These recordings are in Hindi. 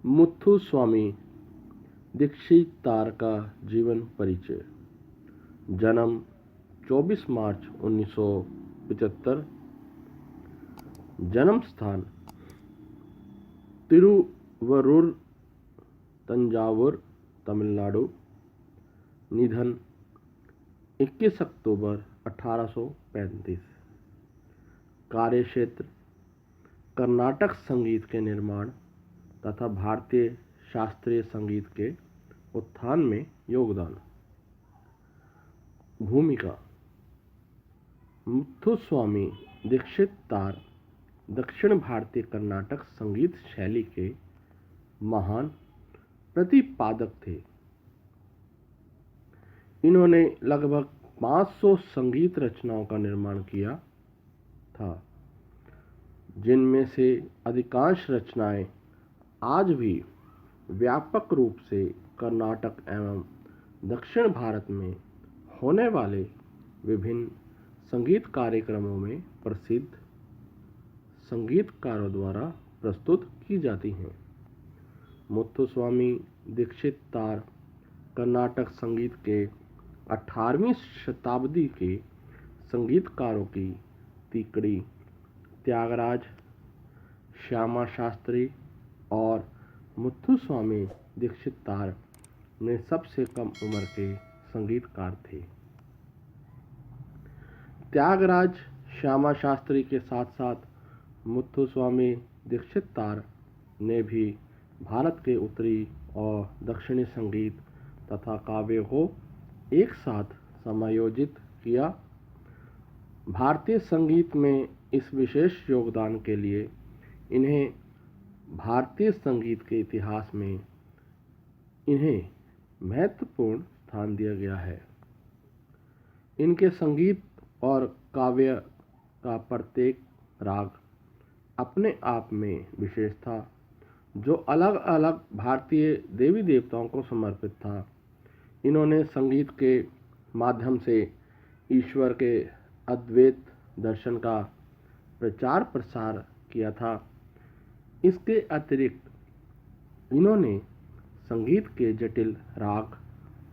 मुथुस्वामी दीक्षितार का जीवन परिचय। जन्म 24 मार्च 1975। जन्म स्थान तिरुवरूर, तंजावुर, तमिलनाडु। निधन 21 अक्टूबर 1835। कार्यक्षेत्र कर्नाटक संगीत के निर्माण तथा भारतीय शास्त्रीय संगीत के उत्थान में योगदान। भूमिका मुथुस्वामी दीक्षितार दक्षिण भारतीय कर्नाटक संगीत शैली के महान प्रतिपादक थे। इन्होंने लगभग 500 संगीत रचनाओं का निर्माण किया था, जिनमें से अधिकांश रचनाएं आज भी व्यापक रूप से कर्नाटक एवं दक्षिण भारत में होने वाले विभिन्न संगीत कार्यक्रमों में प्रसिद्ध संगीतकारों द्वारा प्रस्तुत की जाती हैं। मुथुस्वामी दीक्षितार कर्नाटक संगीत के 18वीं शताब्दी के संगीतकारों की तिकड़ी त्यागराज, श्यामा शास्त्री और मुथुस्वामी दीक्षितार में सबसे कम उम्र के संगीतकार थे। त्यागराज, श्यामा शास्त्री के साथ साथ मुथुस्वामी दीक्षितार ने भी भारत के उत्तरी और दक्षिणी संगीत तथा काव्य को एक साथ समायोजित किया। भारतीय संगीत में इस विशेष योगदान के लिए इन्हें भारतीय संगीत के इतिहास में इन्हें महत्वपूर्ण स्थान दिया गया है। इनके संगीत और काव्य का प्रत्येक राग अपने आप में विशेष था, जो अलग अलग भारतीय देवी देवताओं को समर्पित था। इन्होंने संगीत के माध्यम से ईश्वर के अद्वैत दर्शन का प्रचार प्रसार किया था। इसके अतिरिक्त इन्होंने संगीत के जटिल राग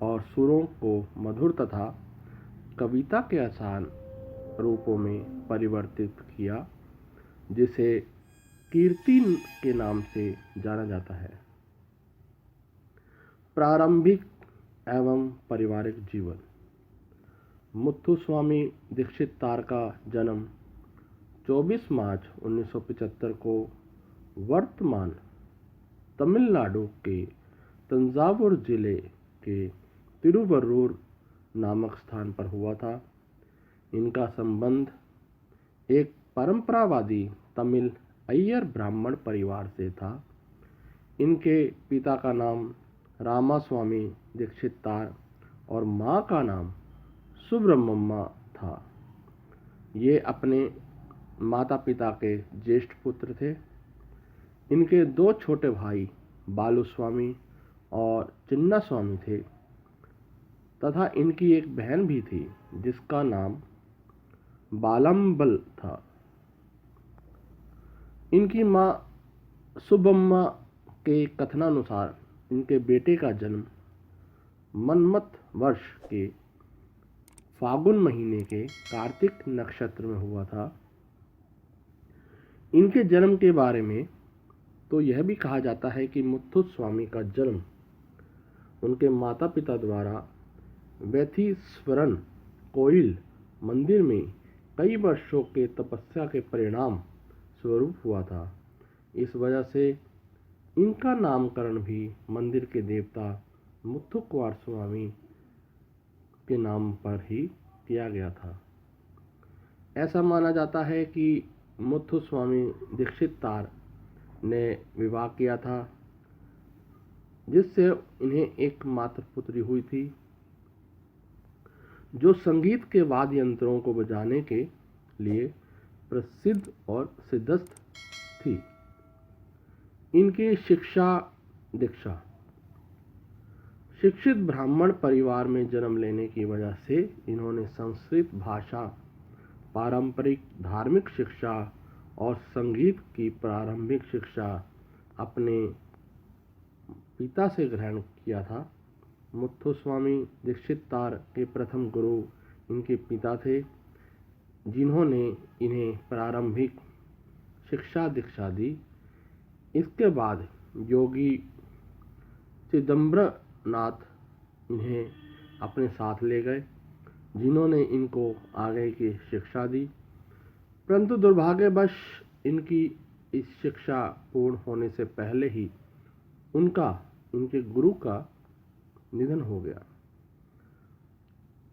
और सुरों को मधुर तथा कविता के आसान रूपों में परिवर्तित किया, जिसे कीर्ति के नाम से जाना जाता है। प्रारंभिक एवं पारिवारिक जीवन। मुथुस्वामी दीक्षितार का जन्म 24 मार्च 1975 को वर्तमान तमिलनाडु के तंजावुर जिले के तिरुवरूर नामक स्थान पर हुआ था। इनका संबंध एक परंपरावादी तमिल अय्यर ब्राह्मण परिवार से था। इनके पिता का नाम रामास्वामी दीक्षितार और माँ का नाम सुब्रह्मण्या था। ये अपने माता पिता के ज्येष्ठ पुत्र थे। इनके दो छोटे भाई बालुस्वामी और चिन्नास्वामी थे तथा इनकी एक बहन भी थी, जिसका नाम बालम्बल था। इनकी माँ सुब्बम्मा के कथनानुसार इनके बेटे का जन्म मनमत वर्ष के फागुन महीने के कार्तिक नक्षत्र में हुआ था। इनके जन्म के बारे में तो यह भी कहा जाता है कि मुथुस्वामी का जन्म उनके माता पिता द्वारा वैथीश्वरन कोइल मंदिर में कई वर्षों के तपस्या के परिणाम स्वरूप हुआ था। इस वजह से इनका नामकरण भी मंदिर के देवता मुथुकुमार स्वामी के नाम पर ही किया गया था। ऐसा माना जाता है कि मुथुस्वामी दीक्षितार ने विवाह किया था, जिससे इन्हें एक मात्र पुत्री हुई थी, जो संगीत के वाद्य यंत्रों को बजाने के लिए प्रसिद्ध और सिद्धस्त थी। इनकी शिक्षा दीक्षा। शिक्षित ब्राह्मण परिवार में जन्म लेने की वजह से इन्होंने संस्कृत भाषा, पारंपरिक धार्मिक शिक्षा और संगीत की प्रारंभिक शिक्षा अपने पिता से ग्रहण किया था। मुत्थुस्वामी दीक्षितार के प्रथम गुरु इनके पिता थे, जिन्होंने इन्हें प्रारंभिक शिक्षा दीक्षा दी। इसके बाद योगी चिदंबरनाथ इन्हें अपने साथ ले गए, जिन्होंने इनको आगे की शिक्षा दी। परंतु दुर्भाग्यवश इनकी इस शिक्षा पूर्ण होने से पहले ही इनके गुरु का निधन हो गया।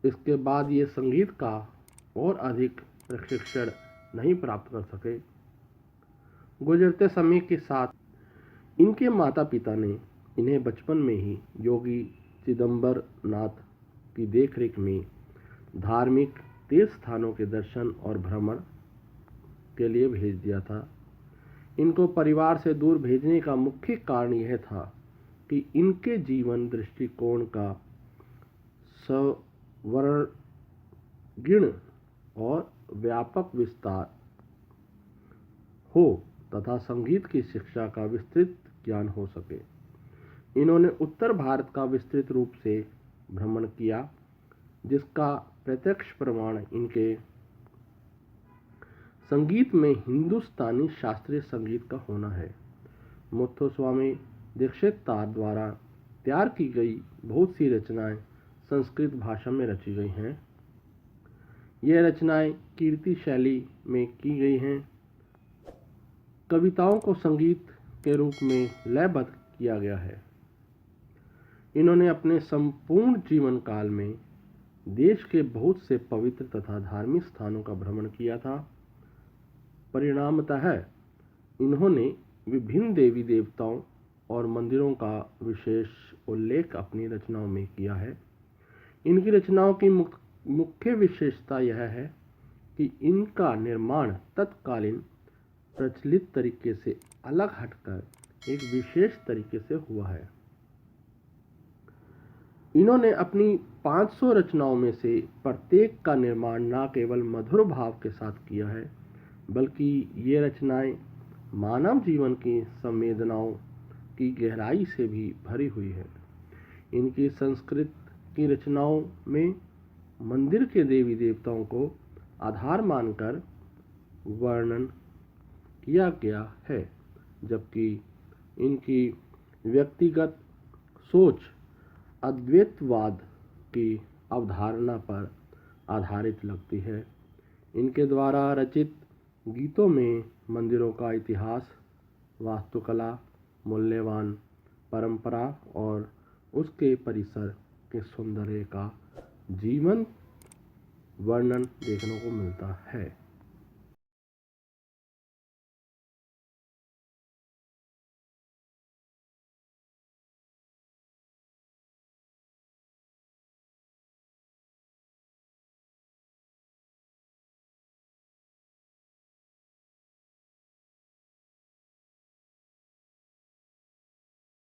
इसके बाद ये संगीत का और अधिक प्रशिक्षण नहीं प्राप्त कर सके। गुजरते समय के साथ इनके माता पिता ने इन्हें बचपन में ही योगी चिदंबरनाथ की देखरेख में धार्मिक तीर्थ स्थानों के दर्शन और भ्रमण के लिए भेज दिया था। इनको परिवार से दूर भेजने का मुख्य कारण यह था कि इनके जीवन दृष्टिकोण का सवर्गीण और व्यापक विस्तार हो तथा संगीत की शिक्षा का विस्तृत ज्ञान हो सके। इन्होंने उत्तर भारत का विस्तृत रूप से भ्रमण किया, जिसका प्रत्यक्ष प्रमाण इनके संगीत में हिंदुस्तानी शास्त्रीय संगीत का होना है। मुत्थुस्वामी दीक्षितार द्वारा तैयार की गई बहुत सी रचनाएं संस्कृत भाषा में रची गई हैं। ये रचनाएं कीर्ति शैली में की गई हैं। कविताओं को संगीत के रूप में लयबद्ध किया गया है। इन्होंने अपने संपूर्ण जीवन काल में देश के बहुत से पवित्र तथा धार्मिक स्थानों का भ्रमण किया था। परिणामतः इन्होंने विभिन्न देवी देवताओं और मंदिरों का विशेष उल्लेख अपनी रचनाओं में किया है। इनकी रचनाओं की मुख्य विशेषता यह है कि इनका निर्माण तत्कालीन प्रचलित तरीके से अलग हटकर एक विशेष तरीके से हुआ है। इन्होंने अपनी 500 रचनाओं में से प्रत्येक का निर्माण न केवल मधुर भाव के साथ किया है, बल्कि ये रचनाएं मानव जीवन की संवेदनाओं की गहराई से भी भरी हुई है। इनकी संस्कृत की रचनाओं में मंदिर के देवी देवताओं को आधार मानकर वर्णन किया गया है, जबकि इनकी व्यक्तिगत सोच अद्वैतवाद की अवधारणा पर आधारित लगती है। इनके द्वारा रचित गीतों में मंदिरों का इतिहास, वास्तुकला, मूल्यवान परंपरा और उसके परिसर के सौंदर्य का जीवंत वर्णन देखने को मिलता है।